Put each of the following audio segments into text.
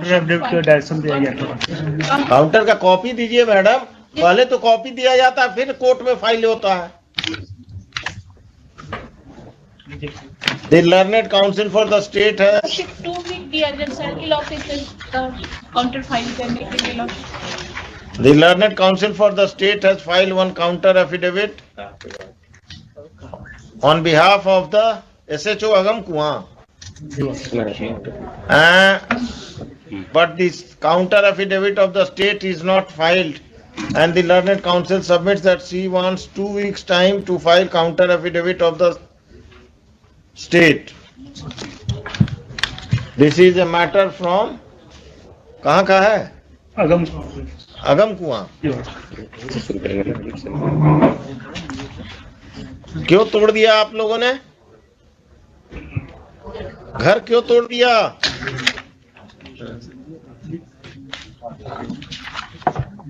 Counter affidavit का direction दिया गया था। काउंटर का कॉपी दीजिए मैडम, पहले तो कॉपी दिया जाता है फिर कोर्ट में फाइल होता है। The learned counsel for the state has 2 week दिया जब सर्किल ऑफिस काउंटर फाइल करने के लिए। The learned counsel for the state has filed one counter affidavit on behalf of the SHO Agam Kuan. But this counter affidavit of the state is not filed, and the learned counsel submits that she wants 2 weeks time to file counter affidavit of the state. This is a matter from कहाँ का है? अगम कुआं। क्यों तोड़ दिया आप लोगों ने? घर क्यों तोड़ दिया?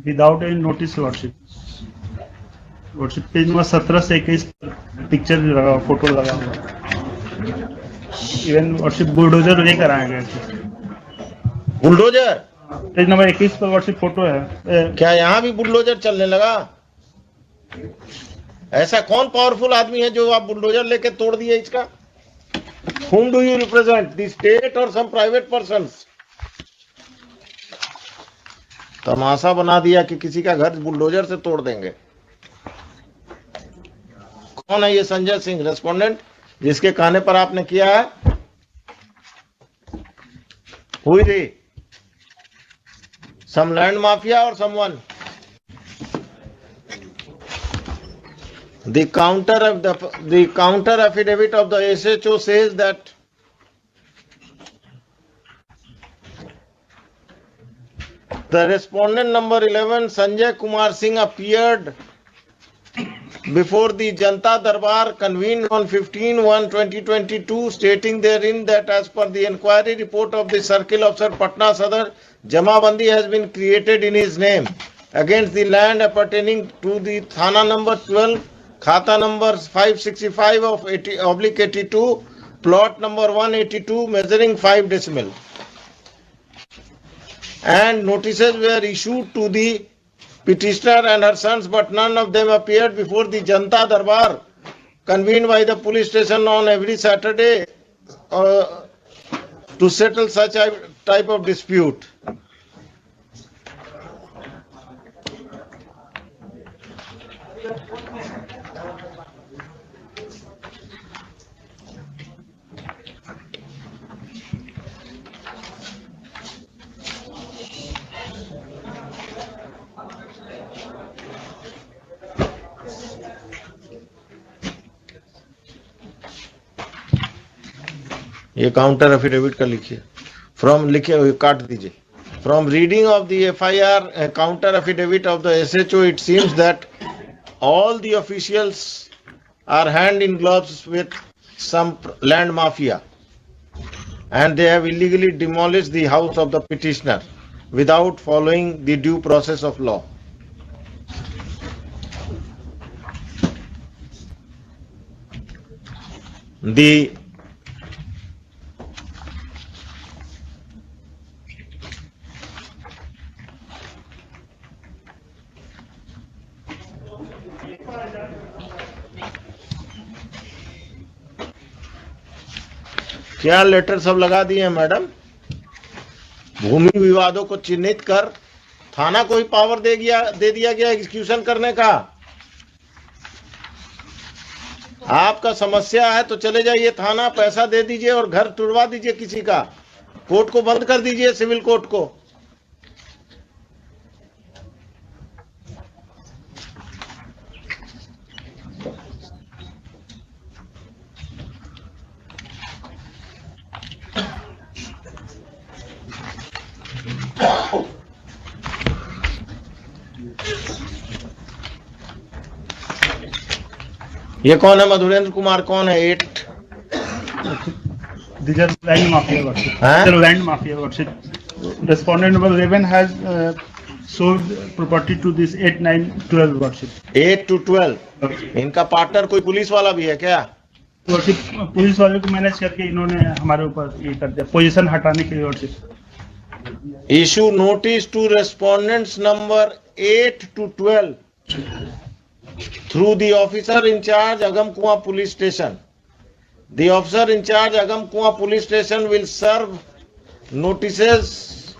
Without any notice lordship. Page number 17 से 21 पिक्चर लगा, फोटो लगा हुआ। इवन लॉर्डशिप बुलडोजर लेकर आए गए। बुलडोजर पेज नंबर 21 पर लॉर्डशिप फोटो है। क्या यहाँ भी बुलडोजर चलने लगा? ऐसा कौन पावरफुल आदमी है जो आप बुलडोजर लेके तोड़ दिए इसका? Whom do you represent? The state or some private persons? तमाशा बना दिया कि किसी का घर बुलडोजर से तोड़ देंगे। कौन है ये संजय सिंह रेस्पोंडेंट जिसके कहने पर आपने किया है? हुई रे some land mafia or someone? The counter affidavit of the SHO says that the respondent number 11 Sanjay Kumar Singh appeared before the Janta Darbar convened on 15/1/2022, stating therein that as per the inquiry report of the Circle Officer Patna Sadar, Jamabandi has been created in his name against the land appertaining to the Thana number 12, Khata number 565 of 80/82, plot number 182, measuring 5 decimal. And notices were issued to the petitioner and her sons, but none of them appeared before the Janta Darbar convened by the police station on every Saturday to settle such a type of dispute. ये counter affidavit का लिखिए। From लिखे काट दीजिए। From reading of the FIR counter affidavit of the SHO, it seems that all the officials are hand in gloves with some land mafia, and they have illegally demolished the house of the petitioner without following the due process of law. The क्या letter सब लगा दिए हैं madam? भूमि विवादों को चिन्हित कर थाना को ही पावर दे दिया गया एग्जीक्यूशन करने का। आपका समस्या है तो चले जाइए थाना, पैसा दे दीजिए और घर तुड़वा दीजिए किसी का। कोर्ट को बंद कर दीजिए, सिविल कोर्ट को। ये कौन है? मधुरेंद्र कुमार कौन है? 8 These are land mafia worship. These are land mafia worship. Respondent number 11 has sold property to this 8, 9, 12 worship. 8 to 12. इनका पार्टनर कोई पुलिस वाला भी है क्या? वर्शिप पुलिस वाले को मैनेज करके इन्होंने हमारे ऊपर ये कर दिया, पोजीशन हटाने के लिए worship. issue notice to respondents number 8 to 12 through the officer in charge Agamkuwa Police Station. The officer in charge Agamkuwa Police Station will serve notices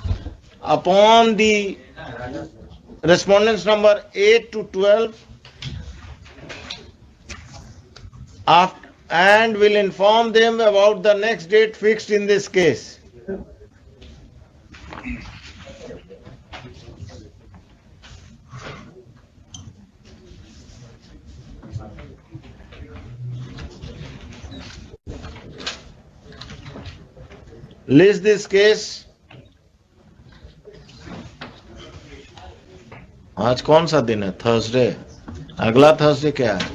upon the respondents number 8 to 12 and will inform them about the next date fixed in this case. List this case. आज कौन सा दिन है? Thursday. अगला Thursday क्या है?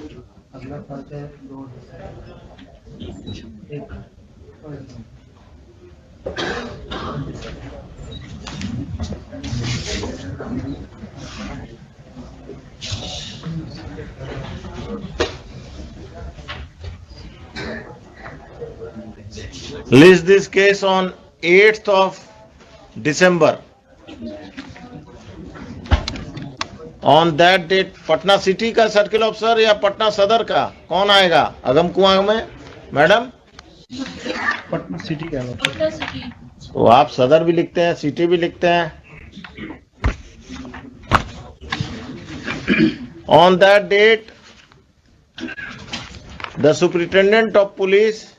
List this case on 8th of December. On that date, Patna city का circle officer या पटना सदर का कौन आएगा अगमकुआं में? मैडम पटना सिटी का पटना सिटी। तो आप सदर भी लिखते हैं, सिटी भी लिखते हैं. On that date, the superintendent of police,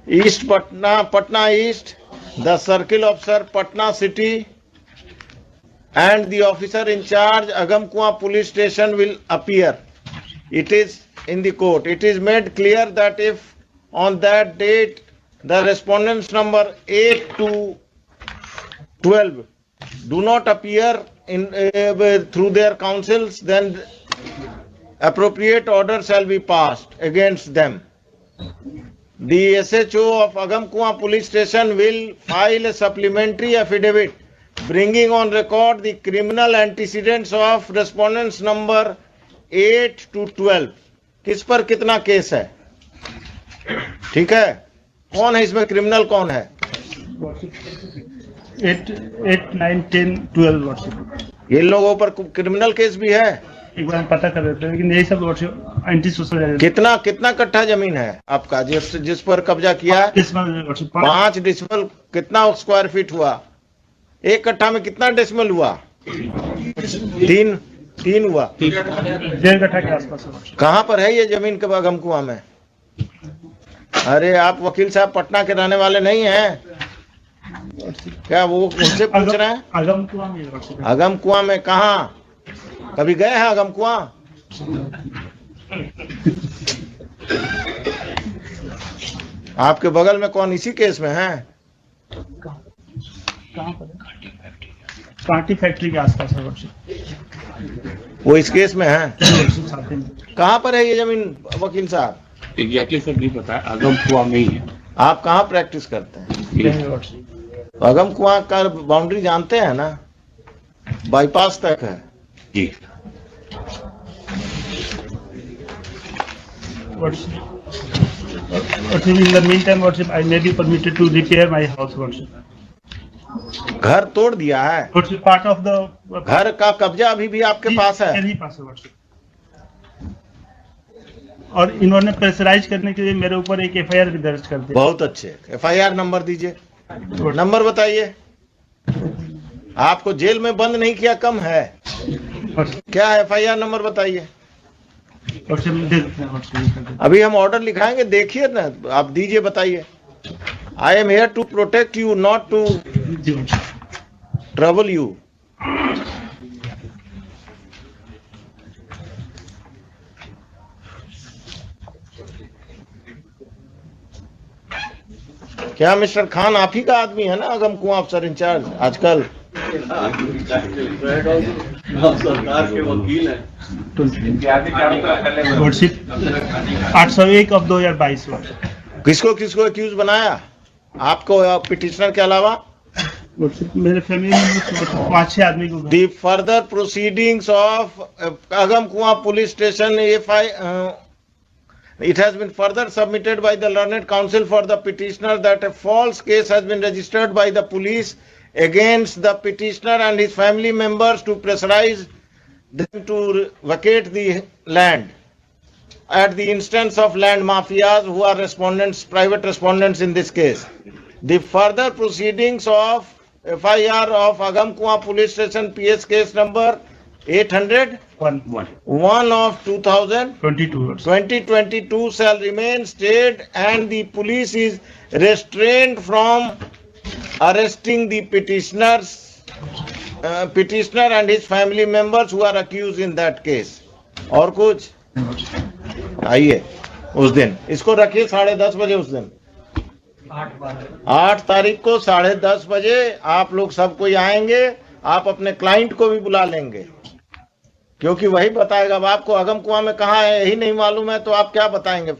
East Patna East, the circle officer Patna City, and the officer in charge Agamkuwa Police Station will appear. It is in the court. It is made clear that if on that date the respondents number 8 to 12 do not appear in through their counsels, then appropriate order shall be passed against them. The SHO of Agamkuwa Police Station will file a supplementary affidavit bringing on record the criminal antecedents of respondents number 8 to 12. किस पर कितना case है? ठीक है, कौन है इसमें criminal, कौन है? 8, 9, 10, 12 वर्षिप। इन लोगों पर क्रिमिनल केस भी है? एक बार पता कर लेते हैं, लेकिन यही सब वर्षिप एंटी सोशल। कितना कट्ठा जमीन है आपका जिस पर कब्जा किया है? 5 डिसमल। कितना स्क्वायर फीट हुआ? एक कट्ठा में कितना डेसिमल हुआ? 3 हुआ। 1.5 कट्ठा के आसपास। कहाँ पर है ये जमीन के अगमकुआं में? अरे आप वकील साहब पटना के रहने वाले नहीं हैं क्या? वो उनसे पूछ रहे हैं। अगमकुआं में। अगमकुआं में कहाँ? कभी गए हैं अगमकुआं? आपके बगल में कौन इसी केस में है? कहाँ पर? कांटी फैक्ट्री के आसपास है वो इस केस में है। कहाँ पर है ये जमीन वकील साहब? एग्जैक्टली सर नहीं पता, अगमकुआं में ही है। आप कहाँ प्रैक्टिस करते हैं? अगमकुआं का बाउंड्री जानते हैं ना? बाईपास तक है जी। In the meantime, worship, I may be permitted to repair my house, worship. घर तोड़ दिया है? Worship, part of the घर का कब्जा अभी भी आपके पास है? मेरे ही पास है वर्षिप। और इन्होंने प्रेशराइज करने के लिए मेरे ऊपर एक एफआईआर भी दर्ज कर दी। बहुत अच्छे। एफआईआर नंबर दीजिए, नंबर बताइए। आपको जेल में बंद नहीं किया कम है क्या? एफआईआर नंबर बताइए। अभी हम ऑर्डर लिखाएंगे, देखिए ना, आप दीजिए, बताइए। I am here to protect you, not to trouble you. क्या मिस्टर खान आप ही का आदमी है ना अगमकुआं अफसर इंचार्ज आजकल? सरकार के वकील हैं। 801 of 2022 वर्ष। किसको एक्यूज बनाया? आपको पिटिशनर के अलावा? मेरे फैमिली में 5-6 आदमी को। दी further proceedings of Agamkuan police station It has been further submitted by the learned counsel for the petitioner that a false case has been registered by the police against the petitioner and his family members to pressurize them to vacate the land at the instance of land mafias who are respondents, private respondents in this case. The further proceedings of FIR of Agamkuwa Police Station PS case number 801 of 2022 shall remain stayed and the police is restrained from arresting the petitioner and his family members who are accused in that case. और कुछ आइए उस दिन इसको रखिए 10:30 बजे उस दिन 8 तारीख को 10:30 बजे आप लोग सब कोई आएंगे, आप अपने क्लाइंट को भी बुला लेंगे क्योंकि वही बताएगा। अब आपको अगमकुआं में कहाँ है यही नहीं मालूम है तो आप क्या बताएंगे।